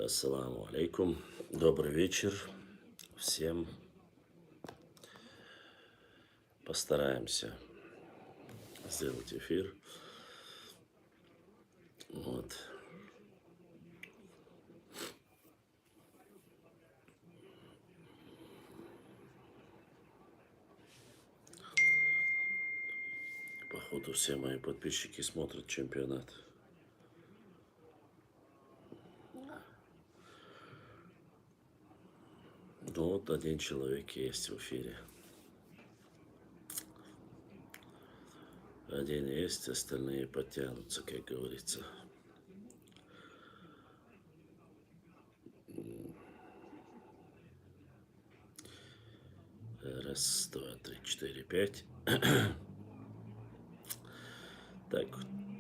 Ассаламу алейкум. Добрый вечер всем. Постараемся сделать эфир. Вот. Походу все мои подписчики смотрят чемпионат. Ну вот один человек есть в эфире. Один есть, остальные подтянутся, как говорится. Раз, два, три, четыре, пять. Так,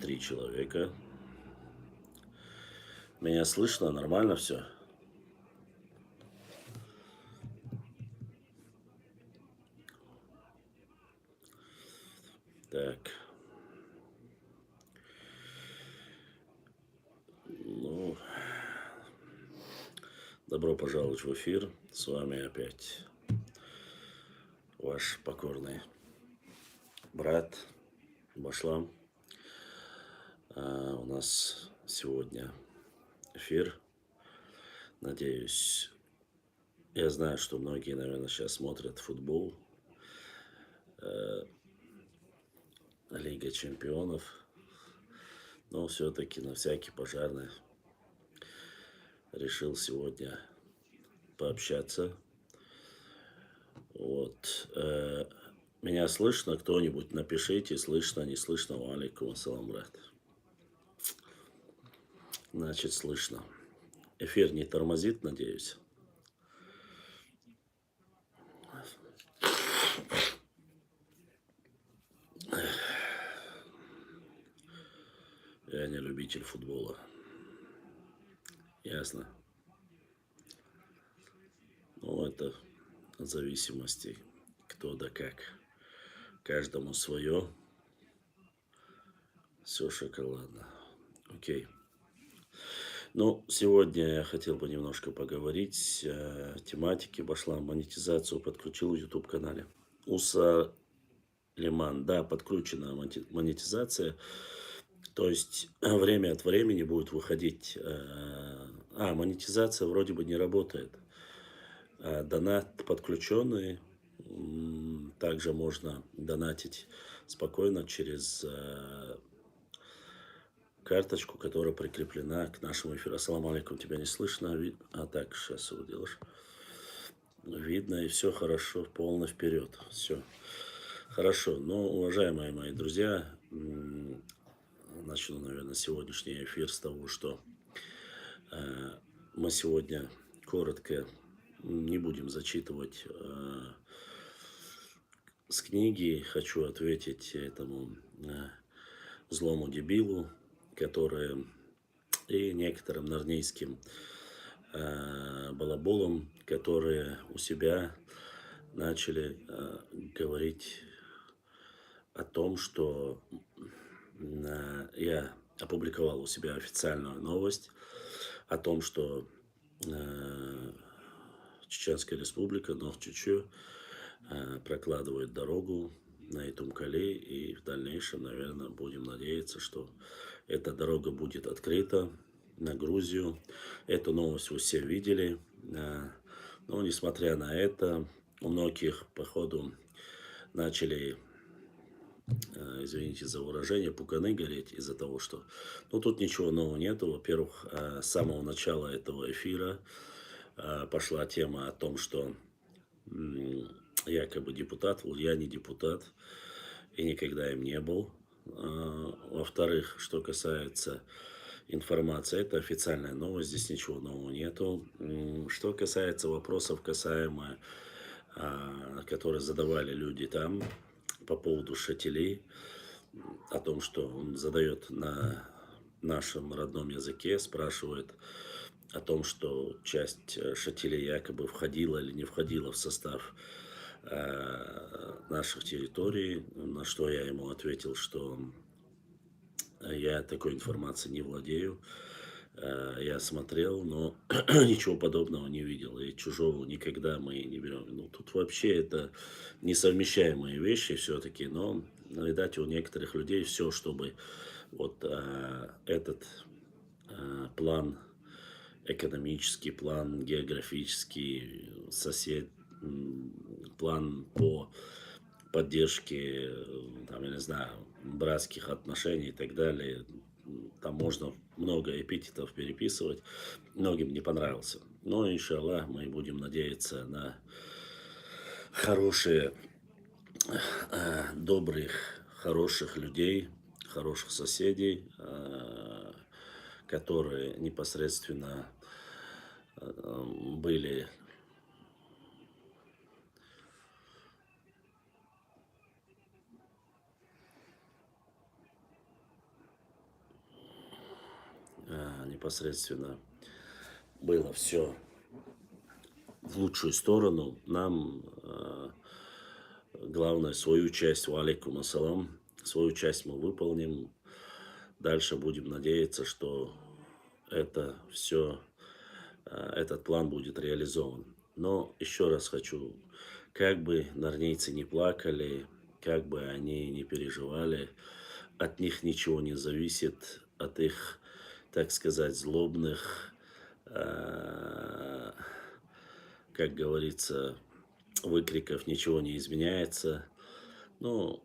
3 человека. Меня слышно? Нормально все? Так. Ну, добро пожаловать в эфир. С вами опять ваш покорный брат Башлам. У нас сегодня эфир. Надеюсь, я знаю, что многие, наверное, сейчас смотрят футбол. Лига чемпионов. Но все-таки на всякий пожарный решил сегодня пообщаться. Вот. Меня слышно? Кто-нибудь напишите, слышно, не слышно. Алейкум ассалам, брат. Значит, слышно. Эфир не тормозит, надеюсь. Я не любитель футбола. Ясно? Ну, это от зависимости кто да как. Каждому свое. Все шоколадно. Окей. Ну, сегодня я хотел бы немножко поговорить о тематике. Башлам монетизацию подключил в YouTube-канале. Уса Лиман, да, подключена монетизация. То есть время от времени будет выходить... монетизация вроде бы не работает. Донат подключенный. Также можно донатить спокойно через карточку, которая прикреплена к нашему эфиру. Ассаламу алейкум, тебя не слышно. Так, сейчас его делаешь. Видно, и все хорошо, полно вперед. Все. Хорошо. Ну, уважаемые мои друзья, начну, наверное, сегодняшний эфир с того, что мы сегодня коротко не будем зачитывать с книги. Хочу ответить этому злому дебилу, которые и некоторым нарнийским балаболам, которые у себя начали говорить о том, что я опубликовал у себя официальную новость о том, что Чеченская республика, Нов-Чечу, прокладывает дорогу на Итумкали, и в дальнейшем, наверное, будем надеяться, что эта дорога будет открыта на Грузию. Эту новость вы все видели. Но, несмотря на это, у многих, походу, начали, извините за выражение, пуканы гореть из-за того, что... Ну, тут ничего нового нету. Во-первых, с самого начала этого эфира пошла тема о том, что якобы депутат, я не депутат и никогда им не был. Во-вторых, что касается информации, это официальная новость, здесь ничего нового нету. Что касается вопросов, касаемо, которые задавали люди там по поводу шателей, о том, что он задает на нашем родном языке, спрашивает о том, что часть шателей якобы входила или не входила в состав наших территорий, на что я ему ответил, что я такой информацией не владею. Я смотрел, но ничего подобного не видел. И чужого никогда мы не берем. Ну, тут вообще это несовмещаемые вещи все-таки, но, видать, у некоторых людей все, чтобы вот этот план экономический, план географический, план по поддержке, там, я не знаю, братских отношений и так далее. Там можно много эпитетов переписывать. Многим не понравился. Но, иншаллах, мы будем надеяться на хорошие, добрых, хороших людей, хороших соседей, которые непосредственно были непосредственно было все в лучшую сторону. Нам главное свою часть, валейкум ассалам, свою часть мы выполним. Дальше будем надеяться, что это все, этот план будет реализован. Но еще раз хочу, как бы норнейцы не плакали, как бы они не переживали, от них ничего не зависит, от их, так сказать, злобных, э, как говорится, выкриков ничего не изменяется. Ну,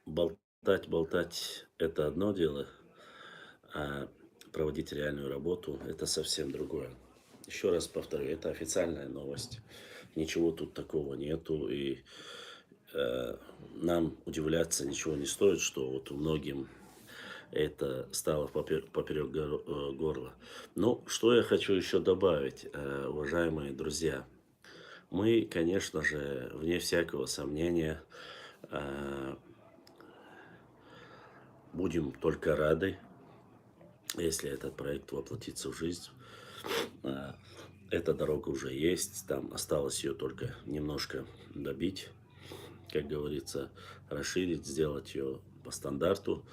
болтать это одно дело, а проводить реальную работу это совсем другое. Еще раз повторю, это официальная новость. Ничего тут такого нету. И э, нам удивляться ничего не стоит, что вот многим это стало поперек горла. Но что я хочу еще добавить, уважаемые друзья. Мы, конечно же, вне всякого сомнения, э, будем только рады, если этот проект воплотится в жизнь. А, Эта дорога уже есть, там осталось ее только немножко добить, как говорится, расширить, сделать ее по стандарту.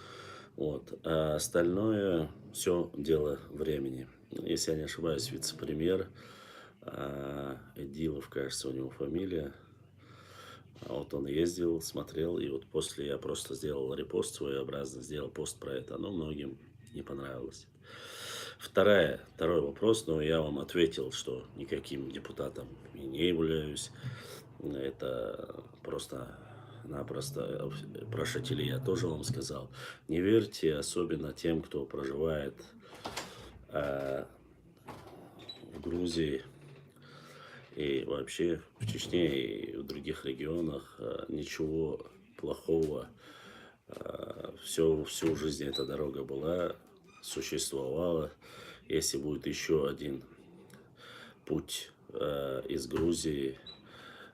Вот. А остальное все дело времени. Если я не ошибаюсь, вице-премьер Эдилов, кажется, у него фамилия. Вот он ездил, смотрел, и вот после я просто сделал репост своеобразно, сделал пост про это, но многим не понравилось. Второй вопрос, но я вам ответил, что никаким депутатом и не являюсь. Это просто-напросто про Шатили я тоже вам сказал. Не верьте, особенно тем, кто проживает э, в Грузии и вообще в Чечне и в других регионах. Ничего плохого. Всю жизнь эта дорога была, существовала. Если будет еще один путь из Грузии,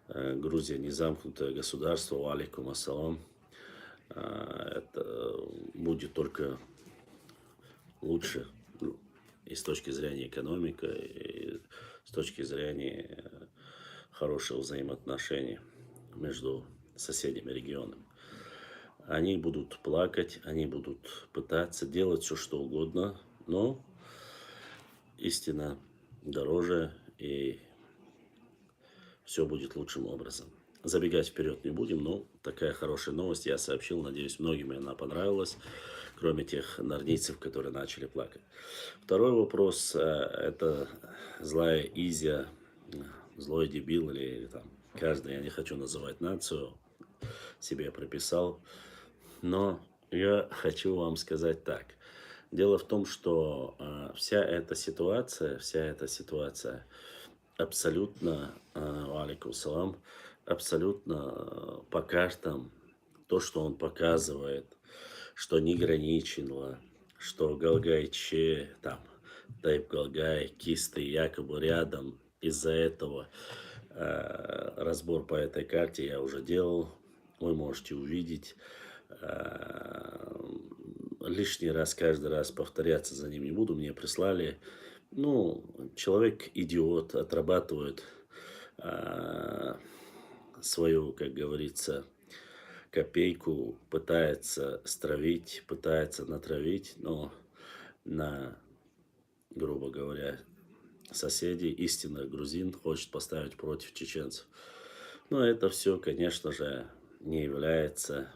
Грузия не замкнутое государство, алейкум ассалам, это будет только лучше, ну, и с точки зрения экономики, и с точки зрения хороших взаимоотношений между соседями регионами. Они будут плакать, они будут пытаться делать все, что угодно, но истина дороже, и все будет лучшим образом. Забегать вперед не будем, но такая хорошая новость я сообщил. Надеюсь, многим она понравилась, кроме тех нордийцев, которые начали плакать. Второй вопрос, это злая Изя, злой дебил или там каждый, я не хочу называть нацию, себе прописал. Но я хочу вам сказать так. Дело в том, что вся эта ситуация абсолютно, алейкум салам, абсолютно по картам, то, что он показывает, что не граничило, что Галгайче, там, Тайп Галгай, Кисты якобы рядом. Из-за этого разбор по этой карте я уже делал, вы можете увидеть. Э, Лишний раз, каждый раз повторяться за ним не буду. Мне прислали, ну, человек идиот, отрабатывает а, свою, как говорится, копейку, пытается стравить, пытается натравить, но на грубо говоря, соседей, истинных грузин хочет поставить против чеченцев. Но это все, конечно же, не является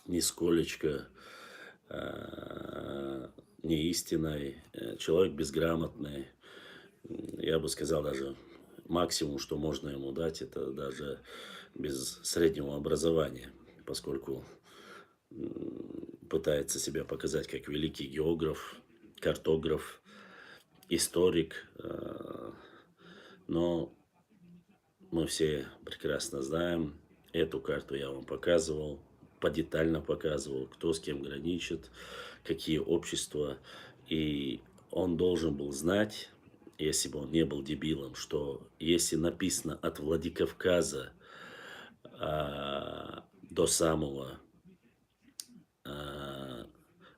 нисколечко э, не истиной. Человек безграмотный, я бы сказал, даже максимум, что можно ему дать, это даже без среднего образования, поскольку пытается себя показать как великий географ, картограф, историк, но мы все прекрасно знаем, эту карту я вам показывал, подетально показывал, кто с кем граничит, какие общества. И он должен был знать, если бы он не был дебилом, что если написано от Владикавказа до самого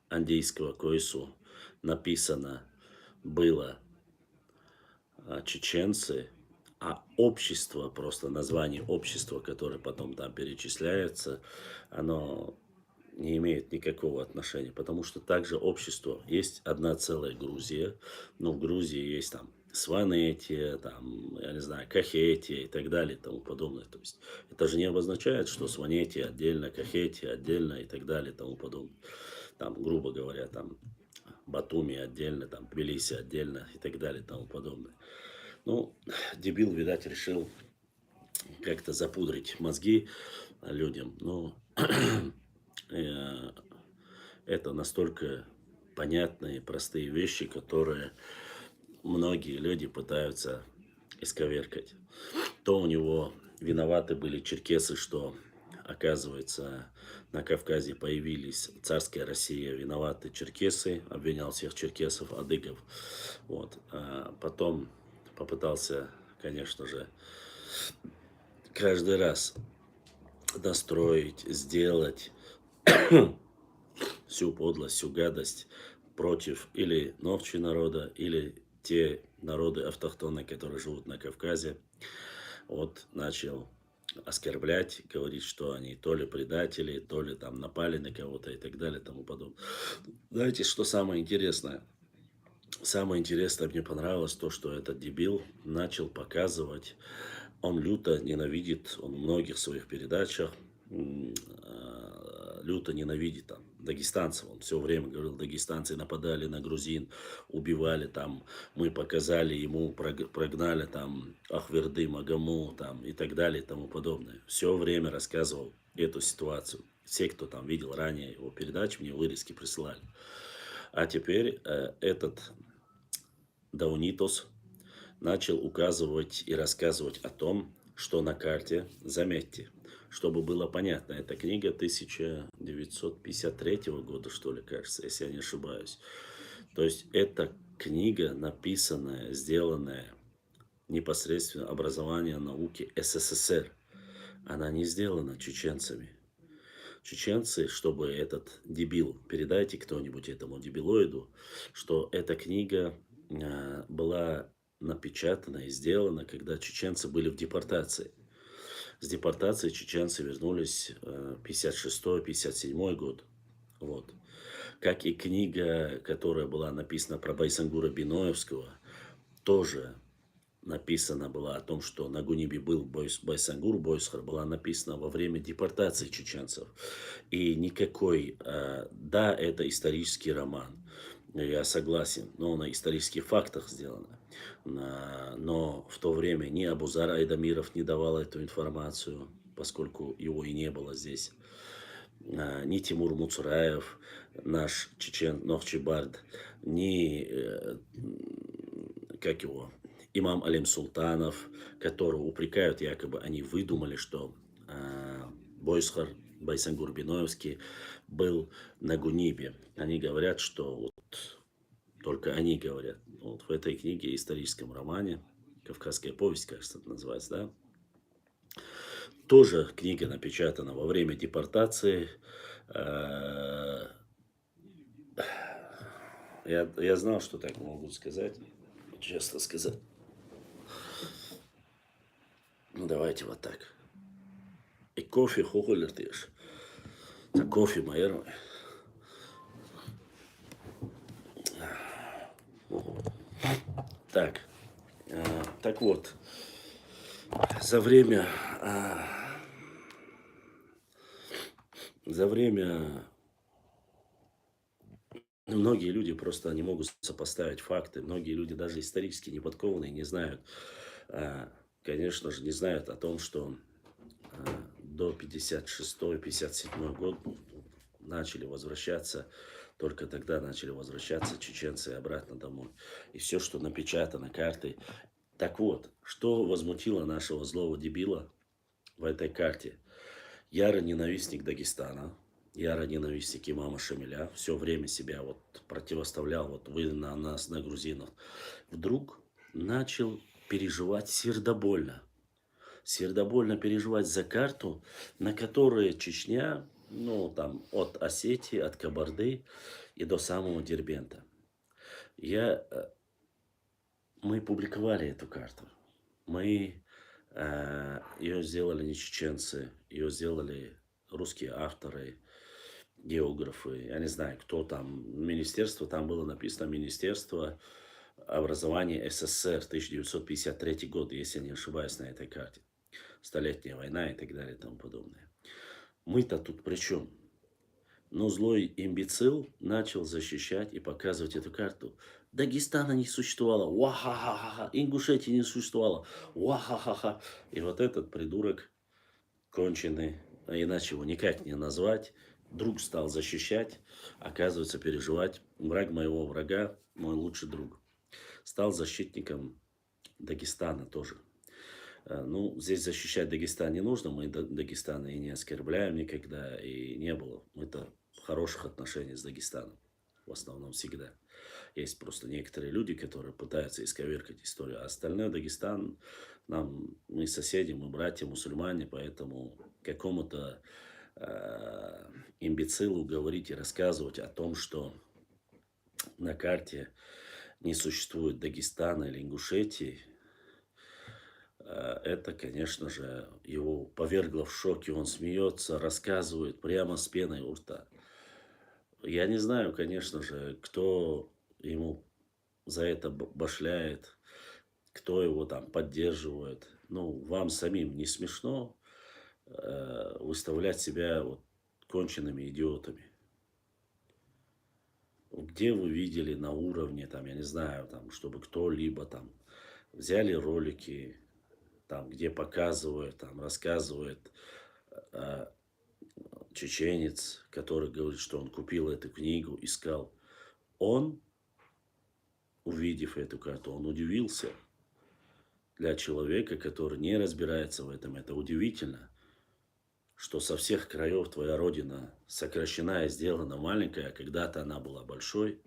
Андейского Койсу написано было чеченцы, а общество, просто название общества, которое потом там перечисляется, оно не имеет никакого отношения, потому что также общество, есть одна целая Грузия, но в Грузии есть там Сванетия, там, я не знаю, Кахетия и так далее и тому подобное. То есть это же не обозначает, что Сванетия отдельно, Кахетия отдельно и так далее и тому подобное. Там, грубо говоря, там Батуми отдельно, там Тбилиси отдельно и так далее и тому подобное. Ну, дебил, видать, решил как-то запудрить мозги людям. Но это настолько понятные, простые вещи, которые многие люди пытаются исковеркать. То у него виноваты были черкесы, что, оказывается, на Кавказе появились царская Россия, виноваты черкесы, обвинял всех черкесов, адыгов. Вот. А потом попытался, конечно же, каждый раз настроить, сделать всю подлость, всю гадость против или новчи народа, или те народы автохтонные, которые живут на Кавказе. Вот начал оскорблять, говорить, что они то ли предатели, то ли там напали на кого-то и так далее и тому подобное. Знаете, что самое интересное? Самое интересное мне понравилось то, что этот дебил начал показывать, он люто ненавидит, он в многих своих передачах люто ненавидит там дагестанцев. Он все время говорил, дагестанцы нападали на грузин, убивали там, мы показали ему, прогнали там Ахверды, Магаму там и так далее и тому подобное. Все время рассказывал эту ситуацию. Все, кто там видел ранее его передачи, мне вырезки присылали. А теперь этот Даунитос начал указывать и рассказывать о том, что на карте, заметьте, чтобы было понятно, эта книга 1953 года, что ли, кажется, если я не ошибаюсь. То есть это книга, написанная, сделанная непосредственно образование науки СССР. Она не сделана чеченцами. Чеченцы, чтобы этот дебил, передайте кто-нибудь этому дебилоиду, что эта книга была напечатана и сделана, когда чеченцы были в депортации. С депортации чеченцы вернулись 56-57 год. Вот. Как и книга, которая была написана про Байсангура Биноевского, тоже написана была о том, что на Гунибе был Байсангур, Бойсхар, была написана во время депортации чеченцев. И никакой, да, это исторический роман, я согласен, но на исторических фактах сделано. Но в то время ни Абузар Айдамиров не давал эту информацию, поскольку его и не было здесь. Ни Тимур Муцураев, наш чечен Нохчибард, ни, как его, имам Алим Султанов, которого упрекают, якобы они выдумали, что Бойсхар, Байсангур Биноевский был на Гунибе. Они говорят, что вот, только они говорят, вот в этой книге, историческом романе, «Кавказская повесть», кажется, это называется, да, тоже книга напечатана во время депортации. Я знал, что так могут сказать, честно сказать. Ну, давайте вот так. И кофе хохолер тешь. Это кофе, майер. Так, так вот, за время, а, за время многие люди просто не могут сопоставить факты. Многие люди даже исторически не подкованные, не знают, а, конечно же, не знают о том, что до 56-57 год начали возвращаться, только тогда начали возвращаться чеченцы обратно домой. И все, что напечатано картой. Так вот, что возмутило нашего злого дебила в этой карте? Ярый ненавистник Дагестана, ярый ненавистник имама Шамиля, все время себя вот противоставлял, вот вы на нас, на грузинов. Вдруг начал переживать сердобольно переживать за карту, на которой Чечня, ну, там, от Осетии, от Кабарды и до самого Дербента. Я, мы публиковали эту карту. Мы ее сделали не чеченцы, ее сделали русские авторы, географы. Я не знаю, кто там. Министерство, там было написано Министерство образования СССР 1953 год, если я не ошибаюсь, на этой карте. Столетняя война и так далее и тому подобное. Мы-то тут при чем? Но злой имбецил начал защищать и показывать эту карту. Дагестана не существовало. Уахахаха. Ингушетии не существовало. Уахахаха. И вот этот придурок конченый, а иначе его никак не назвать, друг стал защищать, оказывается, переживать. Враг моего врага, мой лучший друг. Стал защитником Дагестана тоже. Ну, здесь защищать Дагестан не нужно. Мы Дагестана и не оскорбляем никогда. И не было. Мы-то в хороших отношениях с Дагестаном. В основном всегда. Есть просто некоторые люди, которые пытаются исковеркать историю. А остальной Дагестан, мы соседи, мы братья, мусульмане. Поэтому какому-то имбецилу говорить и рассказывать о том, что на карте не существует Дагестана или Ингушетии, это, конечно же, его повергло в шок, и он смеется, рассказывает прямо с пеной у рта. Я не знаю, конечно же, кто ему за это башляет, кто его там поддерживает. Ну, вам самим не смешно выставлять себя вот конченными идиотами? Где вы видели на уровне, там, я не знаю, там, чтобы кто-либо там взяли ролики, там, где показывают, там, рассказывает э, чеченец, который говорит, что он купил эту книгу, искал. Он, увидев эту карту, он удивился. Для человека, который не разбирается в этом, это удивительно, что со всех краев твоя родина сокращена и сделана маленькая, а когда-то она была большой.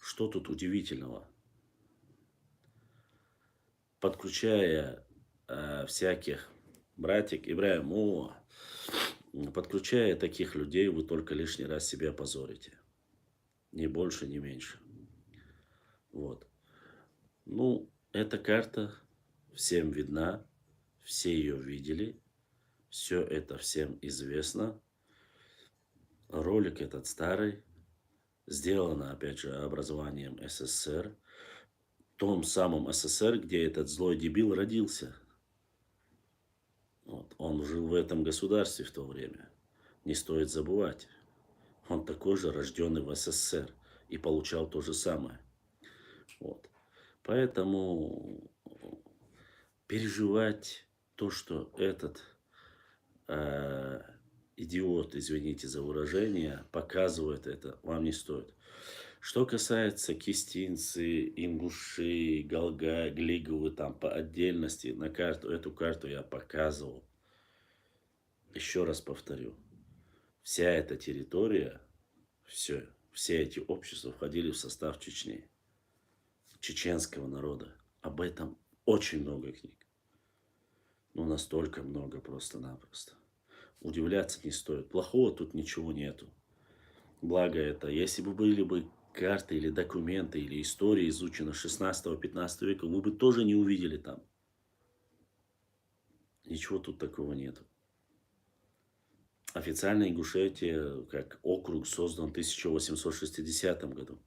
Что тут удивительного? Подключая всяких братьев, Ибраим, подключая таких людей, вы только лишний раз себя позорите. Ни больше, ни меньше. Вот. Ну, эта карта всем видна, все ее видели, все это всем известно. Ролик этот старый, сделано, опять же, образованием СССР, в том самом СССР, где этот злой дебил родился. Вот. Он жил в этом государстве в то время. Не стоит забывать. Он такой же, рожденный в СССР, и получал то же самое. Вот. Поэтому переживать то, что этот идиот, извините за выражение, показывает это, вам не стоит. Что касается кистинцы, ингуши, галга, глиговы, там по отдельности, на карту, эту карту я показывал. Еще раз повторю, вся эта территория, все эти общества входили в состав Чечни, чеченского народа. Об этом очень много книг. Ну, настолько много просто-напросто. Удивляться не стоит. Плохого тут ничего нету. Благо это, если бы были бы карты или документы, или история изучена 16-15 века, вы бы тоже не увидели там. Ничего тут такого нету. Официально Ингушетия как округ создан в 1860 году.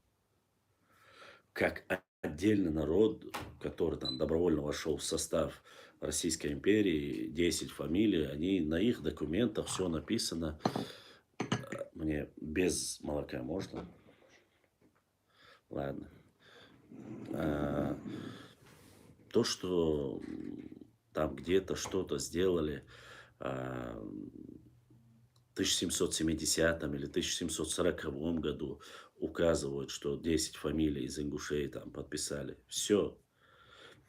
как отдельный народ, который там добровольно вошел в состав Российской империи, 10 фамилий, они на их документах все написано. Мне без молока можно? Ладно. А, То, что там где-то что-то сделали в 1770 или 1740 году, указывают, что 10 фамилий из ингушей там подписали. Все.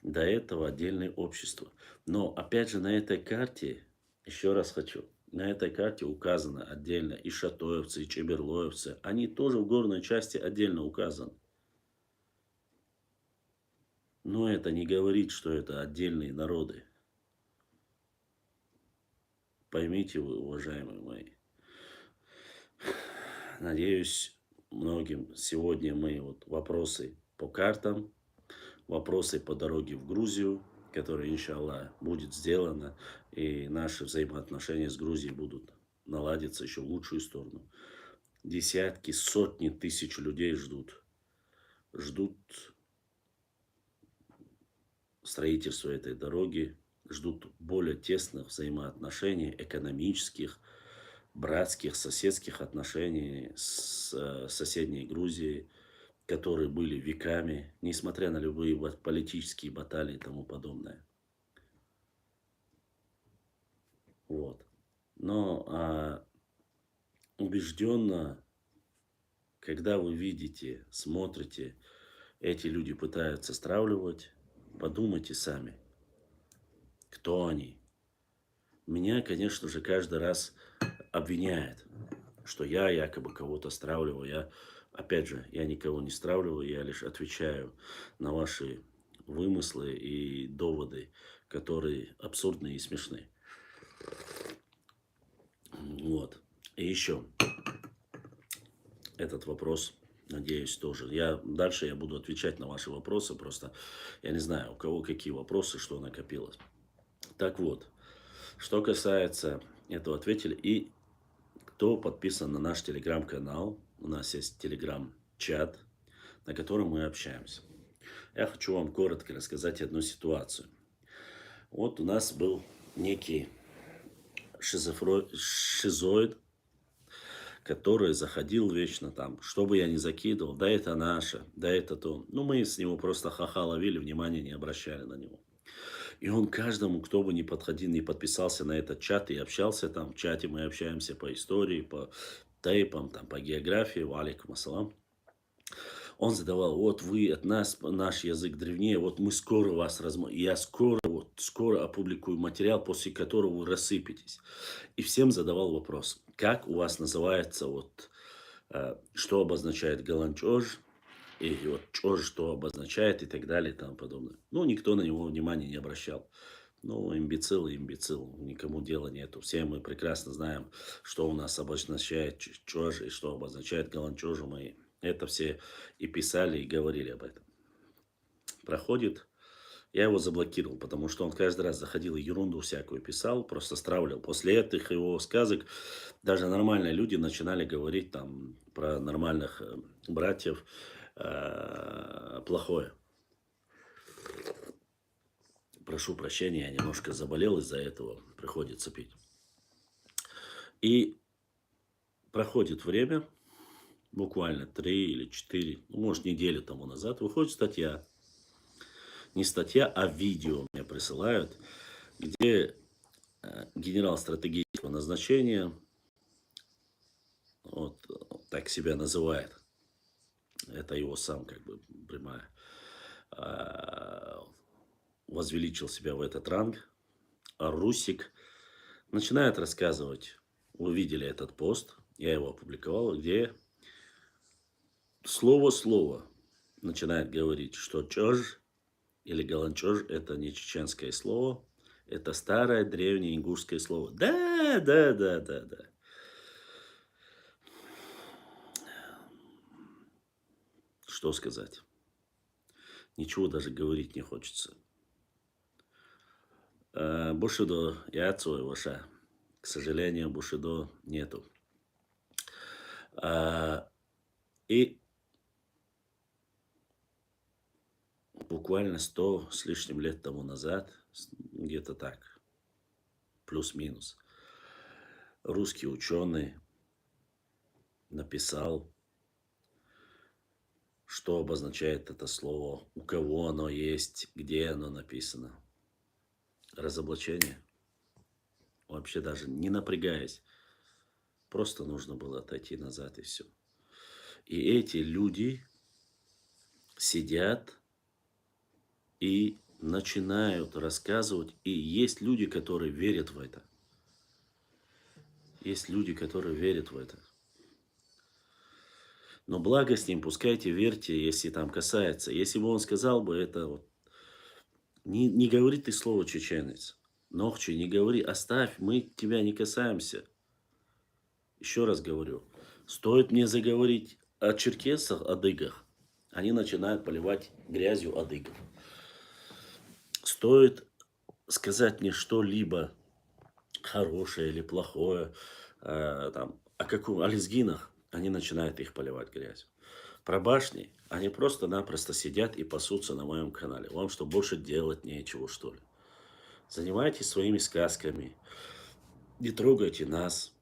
До этого отдельное общество. Но опять же на этой карте, еще раз хочу, на этой карте указано отдельно и шатоевцы, и чеберлоевцы. Они тоже в горной части отдельно указаны. Но это не говорит, что это отдельные народы. Поймите вы, уважаемые мои. Надеюсь, многим сегодня мы вот вопросы по картам, вопросы по дороге в Грузию, которая, иншаллах, будет сделана, и наши взаимоотношения с Грузией будут наладиться еще в лучшую сторону. Десятки, сотни тысяч людей ждут. Ждут строительства этой дороги, ждут более тесных взаимоотношений, экономических, братских, соседских отношений с соседней Грузией, которые были веками, несмотря на любые политические баталии и тому подобное. Вот. Но убежденно, когда вы видите, смотрите, эти люди пытаются стравливать, подумайте сами, кто они. Меня, конечно же, каждый раз обвиняет, что я якобы кого-то стравливаю. Опять же, я никого не стравливаю, я лишь отвечаю на ваши вымыслы и доводы, которые абсурдны и смешны. Вот. И еще этот вопрос, надеюсь, тоже. Дальше я буду отвечать на ваши вопросы, просто я не знаю, у кого какие вопросы, что накопилось. Так вот, что касается этого, ответили. И кто подписан на наш телеграм-канал, у нас есть телеграм-чат, на котором мы общаемся. Я хочу вам коротко рассказать одну ситуацию. Вот у нас был некий шизоид, который заходил вечно там, что бы я ни закидывал, да это наше, да это то. Ну, мы с него просто ха-ха ловили, внимания не обращали на него. И он каждому, кто бы ни подходил, не подписался на этот чат и общался там, в чате мы общаемся по истории, по тейпам, там, по географии, валикум ассалам. Он задавал, вот вы от нас, наш язык древнее, вот мы скоро вас я скоро опубликую материал, после которого вы рассыпетесь. И всем задавал вопрос, как у вас называется, что обозначает галанчож, и вот чож, что обозначает, и так далее, и тому подобное. Ну, никто на него внимания не обращал. Ну, имбецил и имбецил, никому дела нету. Все мы прекрасно знаем, что у нас обозначает чож и что обозначает галанчожу. Мы это все и писали, и говорили об этом. Проходит, я его заблокировал, потому что он каждый раз заходил и ерунду всякую писал, просто стравливал. После этих его сказок даже нормальные люди начинали говорить там про нормальных братьев плохое. Прошу прощения, я немножко заболел из-за этого, приходится пить. И проходит время, буквально 3 или 4, ну, может, неделю тому назад, выходит статья. Не статья, а видео мне присылают, где генерал стратегического назначения, вот так себя называет, это его сам как бы прямая, возвеличил себя в этот ранг, а Русик начинает рассказывать, вы видели этот пост, я его опубликовал, где слово начинает говорить, что чож или галанчож это не чеченское слово, это старое древнее ингушское слово. Да. Что сказать? Ничего даже говорить не хочется. Бушидо яцу и ваша. К сожалению, Бушидо нету. И буквально 100 с лишним лет тому назад, где-то так, плюс-минус, русский ученый написал, что обозначает это слово, у кого оно есть, где оно написано. Разоблачение. Вообще даже не напрягаясь. Просто нужно было отойти назад и все. И эти люди сидят и начинают рассказывать. И есть люди, которые верят в это. Есть люди, которые верят в это. Но благо с ним, пускайте, верьте, если там касается. Если бы он сказал бы это, вот, не говори ты слово чеченец. Нохчи, не говори, оставь, мы тебя не касаемся. Еще раз говорю, стоит мне заговорить о черкесах, адыгах, они начинают поливать грязью адыгов. Стоит сказать мне что-либо хорошее или плохое, о лезгинах, они начинают их поливать грязью. Про башни, они просто-напросто сидят и пасутся на моем канале. Вам что, больше делать нечего, что ли? Занимайтесь своими сказками, не трогайте нас.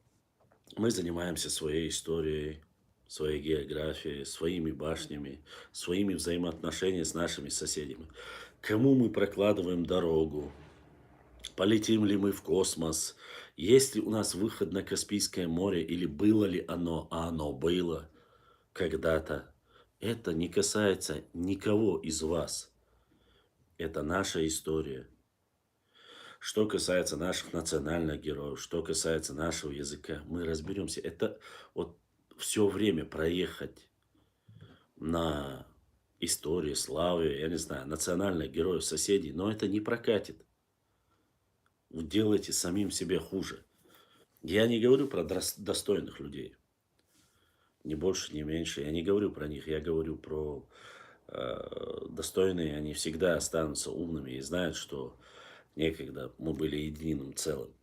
Мы занимаемся своей историей, своей географией, своими башнями, своими взаимоотношениями с нашими соседями. Кому мы прокладываем дорогу? Полетим ли мы в космос? Есть ли у нас выход на Каспийское море? Или было ли оно? А оно было когда-то. Это не касается никого из вас. Это наша история. Что касается наших национальных героев, что касается нашего языка, мы разберемся. Это вот все время проехать на истории, славе, я не знаю, национальных героев, соседей, но это не прокатит. Вы делаете самим себе хуже. Я не говорю про достойных людей. Ни больше, ни меньше. Я не говорю про них. Я говорю про достойные. Они всегда останутся умными и знают, что некогда мы были единым целым.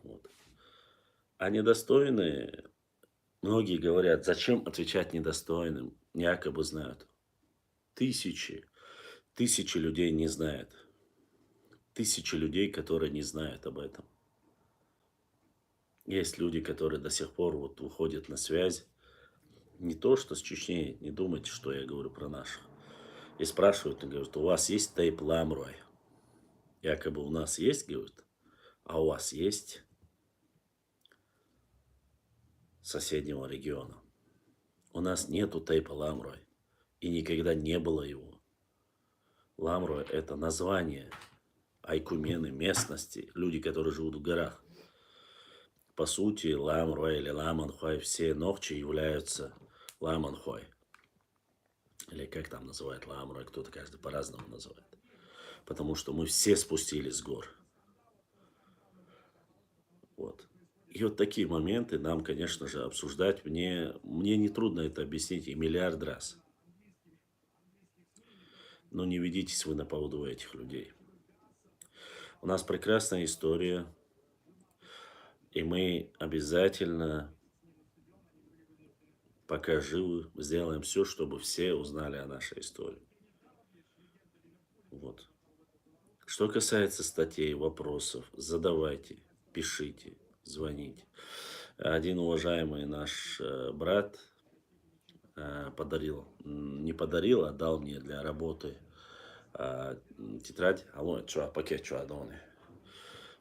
Вот. А недостойные, многие говорят, зачем отвечать недостойным? Якобы знают. Тысячи людей не знают. Тысячи людей, которые не знают об этом. Есть люди, которые до сих пор вот выходят на связь. Не то, что с Чечней, не думайте, что я говорю про наших. И спрашивают, и говорят, у вас есть тейп Ламрой? Якобы у нас есть, говорят, а у вас есть соседнего региона. У нас нету тейпа Ламрой. И никогда не было его. Ламрой – это название айкумены, местности, люди, которые живут в горах. По сути, Ламрой или Ламанхой, все ногчи являются Ламанхой. Или как там называют Ламрой, кто-то каждый по-разному называет. Потому что мы все спустились с гор. Вот. И вот такие моменты нам, конечно же, обсуждать. Мне нетрудно это объяснить и миллиард раз. Но не ведитесь вы на поводу этих людей. У нас прекрасная история. И мы обязательно, пока живы, сделаем все, чтобы все узнали о нашей истории. Вот. Что касается статей, вопросов, задавайте, пишите, звоните. Один уважаемый наш брат не подарил, а дал мне для работы тетрадь, пакет,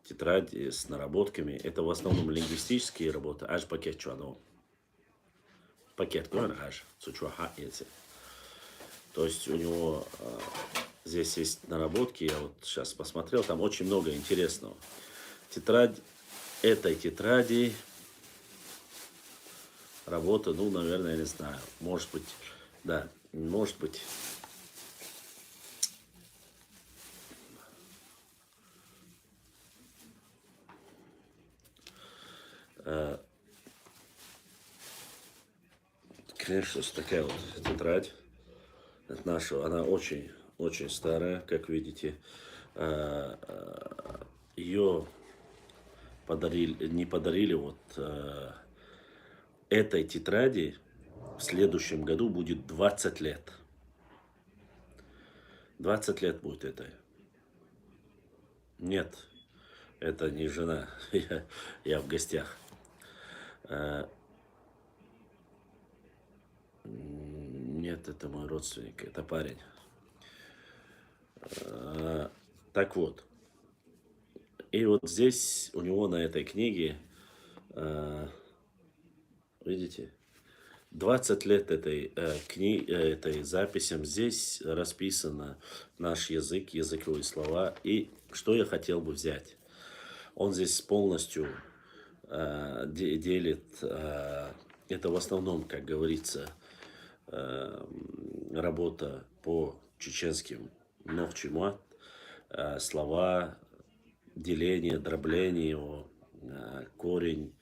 тетрадь с наработками. Это в основном лингвистические работы, аж пакет, пакет, то есть у него здесь есть наработки, я вот сейчас посмотрел, там очень много интересного. Этой тетради работа, ну, наверное, я не знаю, может быть, да, может быть, конечно, такая вот тетрадь от нашего, она очень, очень старая, как видите. Ее не подарили вот этой тетради в следующем году будет 20 лет. 20 лет будет это. Нет, это не жена, я в гостях. Э, Нет, это мой родственник, это парень. Э, Так вот, и вот здесь у него на этой книге, э, видите, 20 лет этой записям. Здесь расписано наш язык, языковые слова. И что я хотел бы взять? Он здесь полностью делит, это в основном, как говорится, э, работа по чеченским нохчимат, слова, деление, дробление его, корень.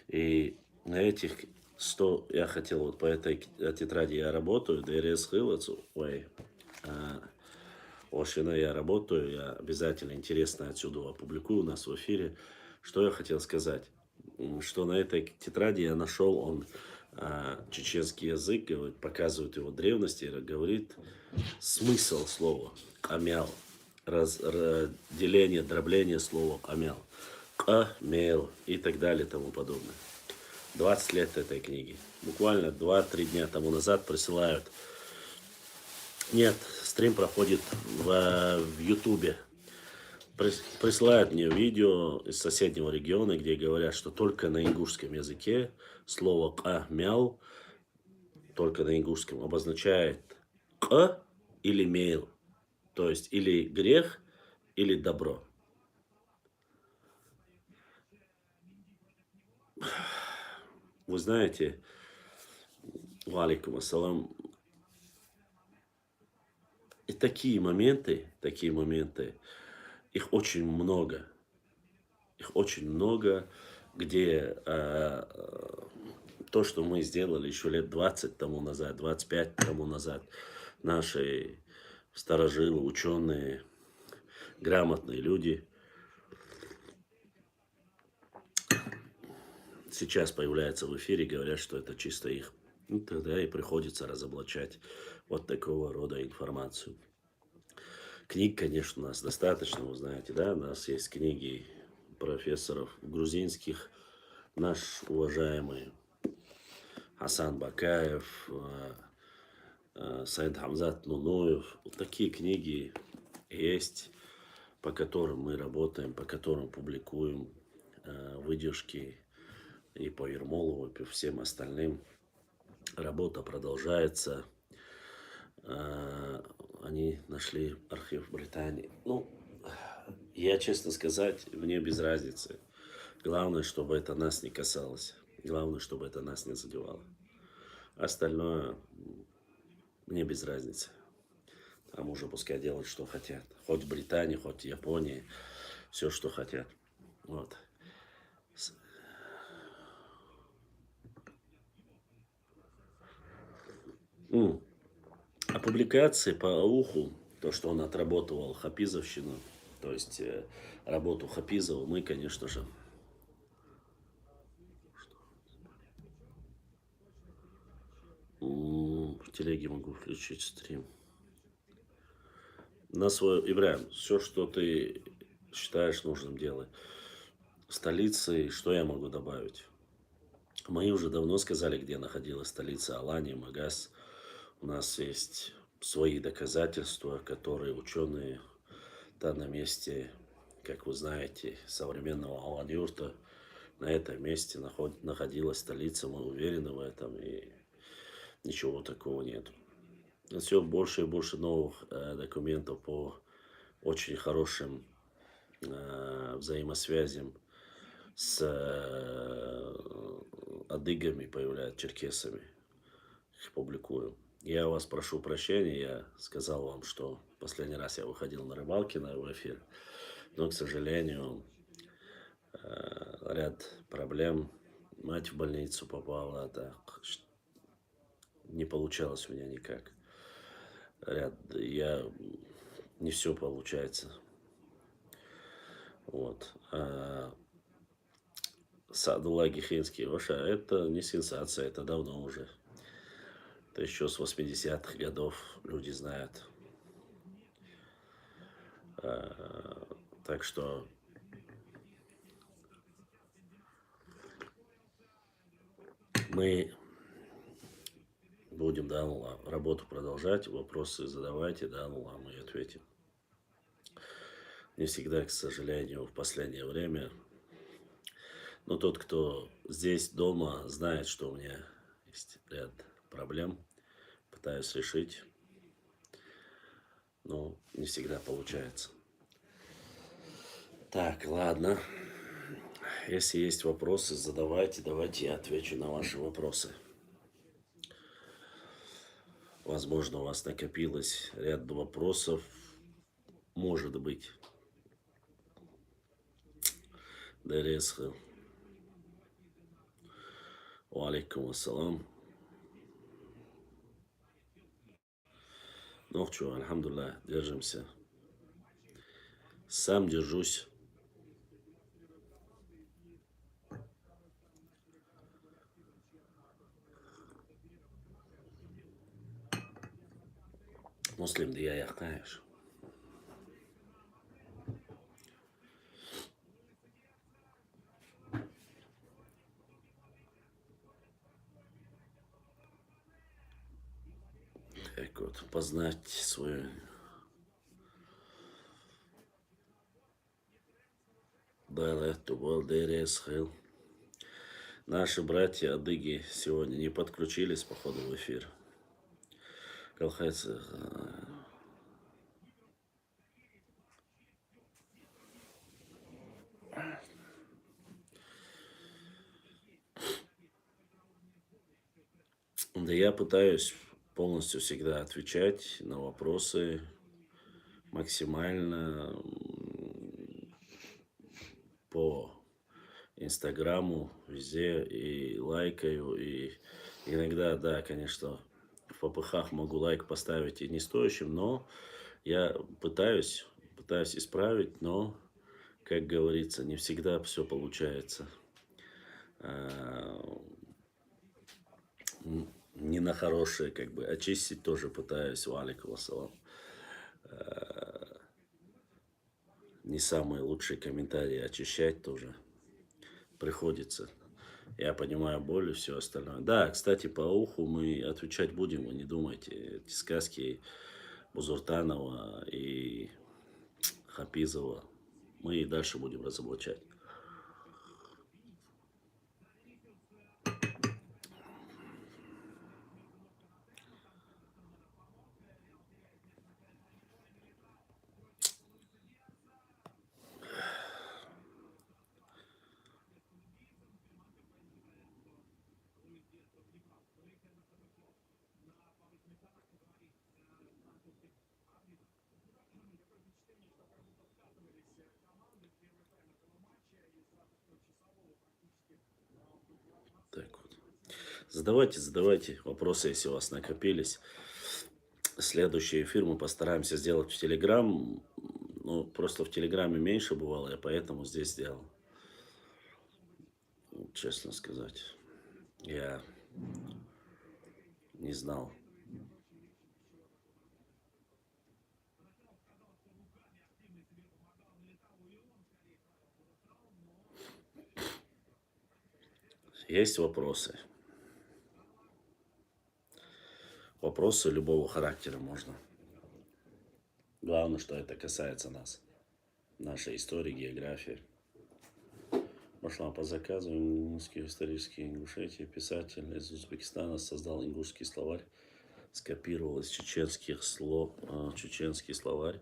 И на этих 100 я хотел, вот по этой тетради я работаю, ДРС Хилацу, ой, Ошина я работаю, я обязательно интересно отсюда опубликую у нас в эфире. Что я хотел сказать? Что на этой тетради я нашел, он чеченский язык, говорит, показывает его древности, говорит смысл слова амял, деление, дробление слова амял, амел и так далее и тому подобное. 20 лет этой книги. Буквально 2-3 дня тому назад присылают. Нет, стрим проходит в Ютубе. Присылают мне видео из соседнего региона, где говорят, что только на ингушском языке слово «мяу», только на ингушском, обозначает «к» или «мейл». То есть или грех, или добро. Вы знаете, валикум ассалам, и такие моменты, их очень много. Их очень много, где то, что мы сделали еще лет 20 тому назад, 25 тому назад, наши старожилы, ученые, грамотные люди, сейчас появляются в эфире, говорят, что это чисто их. Ну, тогда и приходится разоблачать вот такого рода информацию. Книг, конечно, у нас достаточно, вы знаете, да, у нас есть книги профессоров грузинских, наш уважаемый Хасан Бакаев, Саид Хамзат Нуноев. Вот такие книги есть, по которым мы работаем, по которым публикуем выдержки и по Ермолову, и по всем остальным. Работа продолжается. Они нашли архив в Британии. Ну, я, честно сказать, мне без разницы. Главное, чтобы это нас не касалось. Главное, чтобы это нас не задевало. Остальное мне без разницы. Там уже пускай делают, что хотят. Хоть в Британии, хоть в Японии. Все, что хотят. Вот. А публикации по уху, то, что он отработал хапизовщину, то есть работу Хапизова, мы, конечно же, в телеге могу включить стрим. На свой, Ибраим, все, что ты считаешь нужным, делай. Столицы, что я могу добавить? Мы уже давно сказали, где находилась столица Алании, Магас. У нас есть свои доказательства, которые ученые в данном месте, как вы знаете, современного Алан-Юрта, на этом месте находилась столица, мы уверены в этом, и ничего такого нет. Все больше и больше новых документов по очень хорошим взаимосвязям с адыгами появляются, черкесами. Их публикую. Я вас прошу прощения, я сказал вам, что последний раз я выходил на рыбалке в эфир, но, к сожалению, ряд проблем. Мать в больницу попала, так не получалось у меня никак. Не все получается. Вот. Садулла Гихинский, Ваша, это не сенсация, это давно уже. Это еще с 80-х годов люди знают. Так что мы будем, да, Алла, работу продолжать, вопросы задавайте, да, Алла, мы ответим. Не всегда, к сожалению, в последнее время. Но тот, кто здесь, дома, знает, что у меня есть ряд проблем. Пытаюсь решить, но не всегда получается. Так, ладно. Если есть вопросы, задавайте, давайте я отвечу на ваши вопросы. Возможно, у вас накопилось ряд вопросов. Может быть. Дересха. Валейкум ассалам. Ну что, альхамдулillah, держимся. Сам держусь. Муслим diye yaklaşır. Так вот, познать свою Наши братья адыги сегодня не подключились, походу, в эфир. Колхайцы. Да я пытаюсь полностью всегда отвечать на вопросы максимально по Инстаграму, везде, и лайкаю, и иногда, да, конечно, в попыхах могу лайк поставить и не стоящим, но я пытаюсь исправить, но, как говорится, не всегда все получается. Не на хорошие, как бы, очистить тоже пытаюсь, валикум ассалам. Не самые лучшие комментарии очищать тоже приходится. Я понимаю боль и все остальное. Да, кстати, по уху мы отвечать будем, вы не думайте. Эти сказки Бузуртанова и Хапизова мы и дальше будем разоблачать. Так вот. Задавайте вопросы, если у вас накопились. Следующий эфир мы постараемся сделать в Телеграм. Ну, просто в Телеграме меньше бывало, я поэтому здесь сделал. Честно сказать. Я не знал. Есть вопросы. Вопросы любого характера можно. Главное, что это касается нас. Нашей истории, географии. Пошла по заказу ингушские исторические Ингушетии. Писатель из Узбекистана создал ингушский словарь. Скопировал из чеченских слов, чеченский словарь.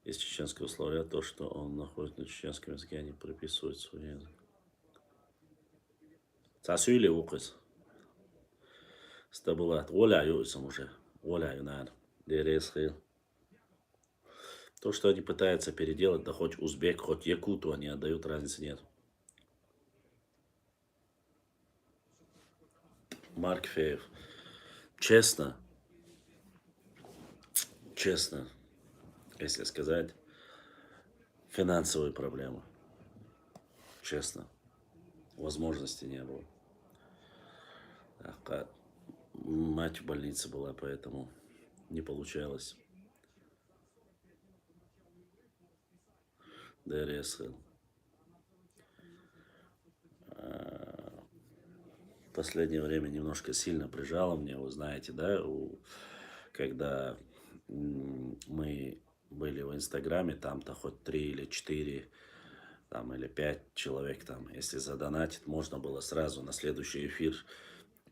Из чеченского словаря то, что он находит на чеченском языке, они приписывают свой язык. Цасюли укыс. Стабулат. Оляю уже. Оляю, наверное. Дересхил. То, что они пытаются переделать, да хоть узбек, хоть якуту они отдают, разницы нет. Марк Феев. Честно, если сказать, финансовые проблемы. Честно. Возможности не было. Мать в больнице была, поэтому не получалось. ДРС. В последнее время немножко сильно прижало мне, вы знаете, да, когда мы были в Инстаграме, там-то хоть 3 или 4 там, или 5 человек, там, если задонатит, можно было сразу на следующий эфир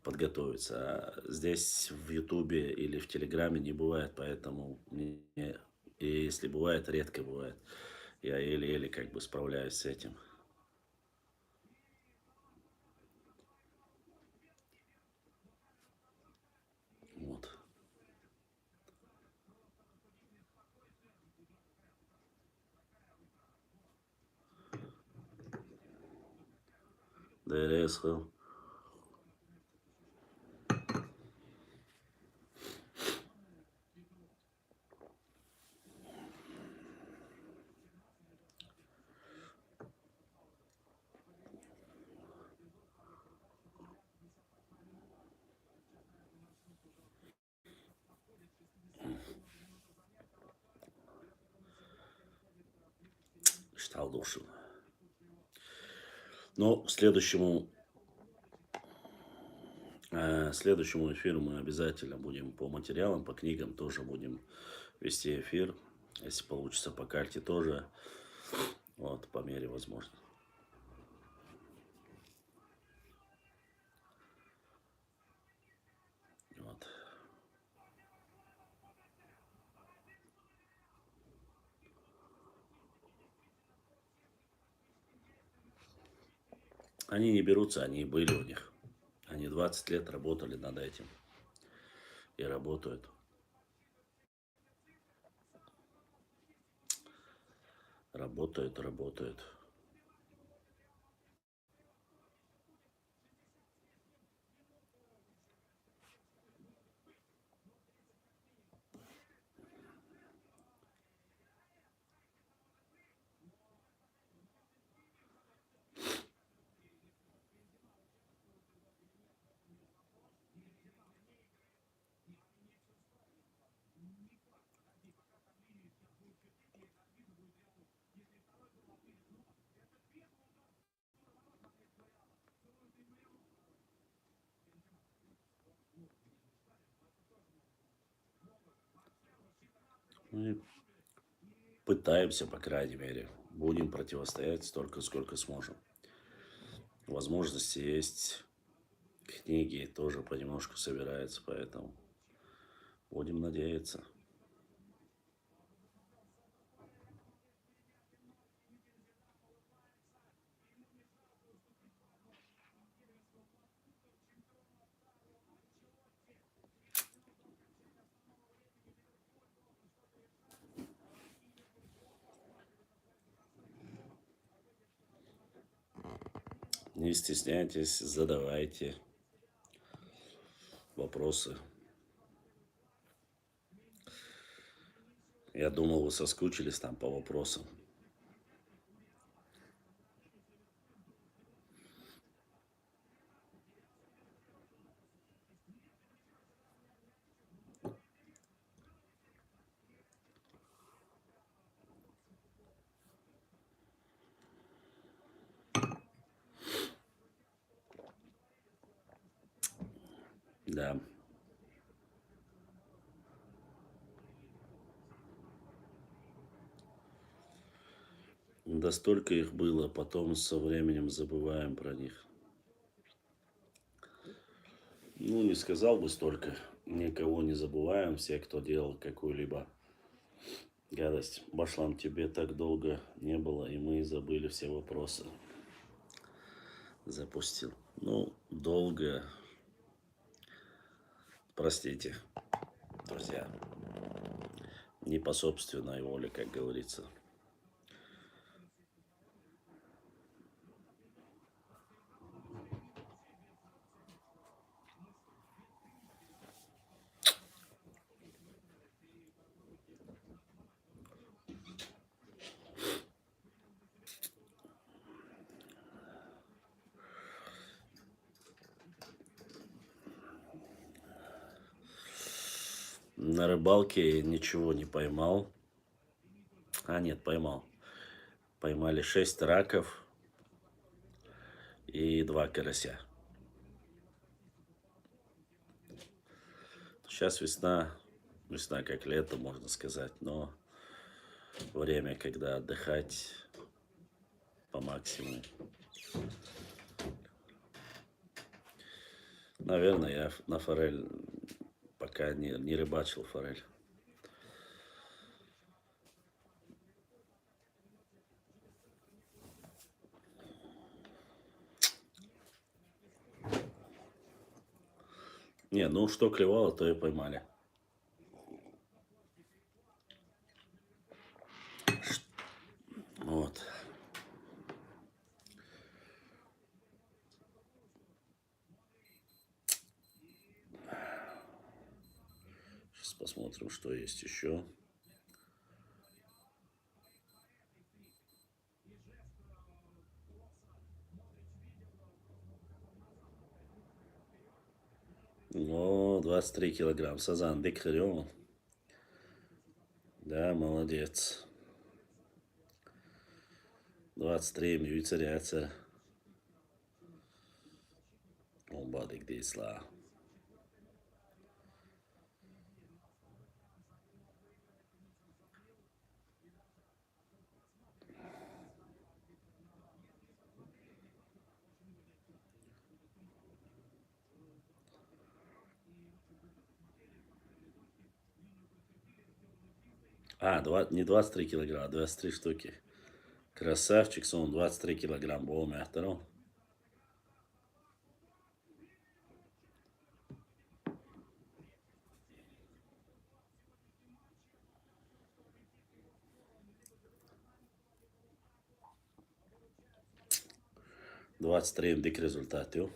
подготовиться. А здесь в Ютубе или в Телеграме не бывает, поэтому и если бывает, редко бывает. Я еле-еле как бы справляюсь с этим. Вот. ДРС. Штал душу. Но следующему эфиру мы обязательно будем по материалам, по книгам тоже будем вести эфир. Если получится, по карте тоже. Вот, по мере возможности. Вот. Они не берутся, они были у них. Они 20 лет работали над этим. И работают. Работают. Мы пытаемся, по крайней мере. Будем противостоять столько, сколько сможем. Возможности есть. Книги тоже понемножку собираются, поэтому будем надеяться. Не стесняйтесь, задавайте вопросы. Я думал, вы соскучились там по вопросам. Да. Да столько их было, потом со временем забываем про них. Ну, не сказал бы столько. Никого не забываем, все, кто делал какую-либо гадость. Башлам, тебе так долго не было, и мы забыли все вопросы. Запустил. Ну, долго. Простите, друзья. Не по собственной воле, как говорится. На рыбалке ничего не поймал. А, нет, поймал. Поймали 6 раков и 2 карася. Сейчас весна, весна как лето, можно сказать, но время, когда отдыхать по максимуму. Наверное, я на форель пока не рыбачил форель. Не, ну что клевало, то и поймали. Вот. Сейчас посмотрим, что есть еще. О, 23 килограмм. Сазан, дикарён. Да, молодец. 23 mjøytseriacer. Ombadig dísla. Не 23 килограмма, а 23 штуки. Красавчик, сон, 23 килограмм. О, мяхтарон. Двадцать три дик результат, jo.